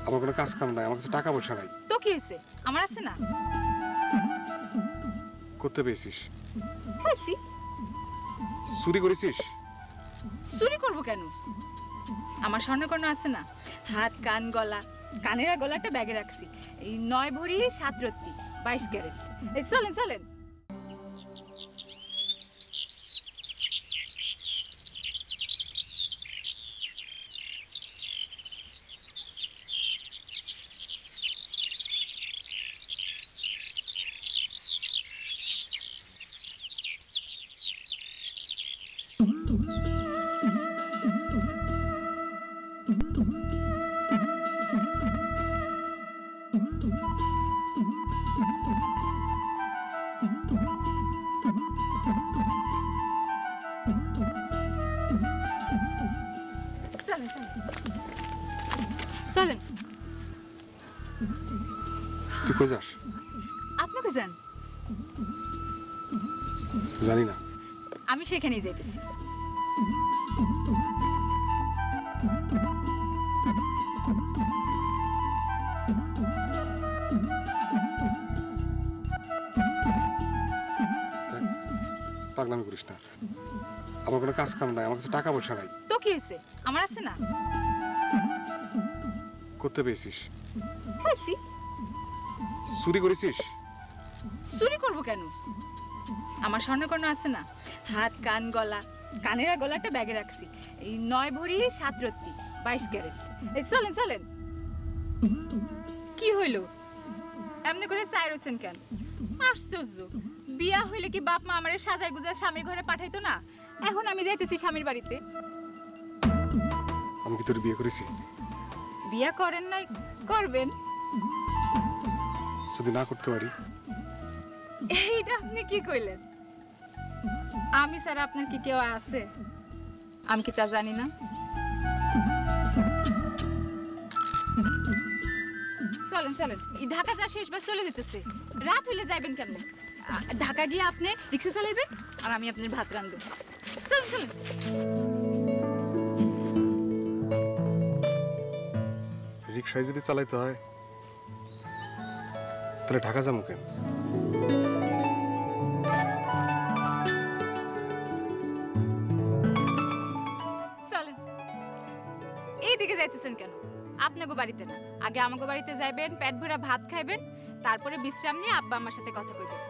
আমার কোনো কাজ কাম নাই, আমার কাছে টাকা পয়সা নাই। তো কি হয়েছে? আমার আছে না। করতে পেয়েছিস? খাইছি। চুরি করেছিস? চুরি করবো কেন? আমার স্বর্ণকর্ণ আছে না, হাত কান গলা, কানের গলাটা ব্যাগে রাখছি। এই 9 ভরি 7 রত্তি 22 ক্যারেট। এই চলেন চলেন। চলেন। তুই কই যাস? আপনাকে যান। জানি না। আমি সেখানেই যাইতেছি। পাগলামি করিস না, আমার কোনো কাজ কাম নাই, আমার কাছে টাকা পয়সা নাই। তো কি হয়েছে? আমার আছে না। করতে পেয়েছিস? খাইছি। চুরি করেছিস? চুরি করবো কেন? আমার স্বর্ণকর্ণ আছে না, হাত কান গলা, কানের গলাটা ব্যাগে রাখছি। এই 9 ভরি 7 রত্তি 22 ক্যারেট। এই চলেন চলেন। কি হইল? এমনি করে চাই রয়েছেন কেন? আশ্চর্য, বিয়া হইলে কি বাপ মা আমারে সাজায় গুজায় স্বামীর ঘরে পাঠাইতো না? এখন আমি যাইতেছি স্বামীর বাড়িতে। আমি কি তোর বিয়ে করেছি? বিয়া করেন নাই, করবেন। যদি না করতে পারি? এইটা আপনি কি কইলেন? আমি স্যার আপনার কি কেউ আছে? আমি কি তা জানি না? চলেন চলেন, এই ঢাকা যা শেষবার চলে যেতেছে। রাত হইলে যাইবেন কেমনে? ঢাকা গিয়ে আপনি রিক্সা চালাইবেন আর আমি আপনার ভাত রান্ধব। চলেন চলেন। রিক্সায় যদি চালাইতে হয় তাহলে ঢাকা যাবো কেন? চলেন। এইদিকে যাইতেছেন কেন? আপনাকে বাড়িতে না, আগে আমাকে বাড়িতে যাইবেন, পেট ভরা ভাত খাইবেন, তারপরে বিশ্রাম নিয়ে আব্বা আমার সাথে কথা কইবেন।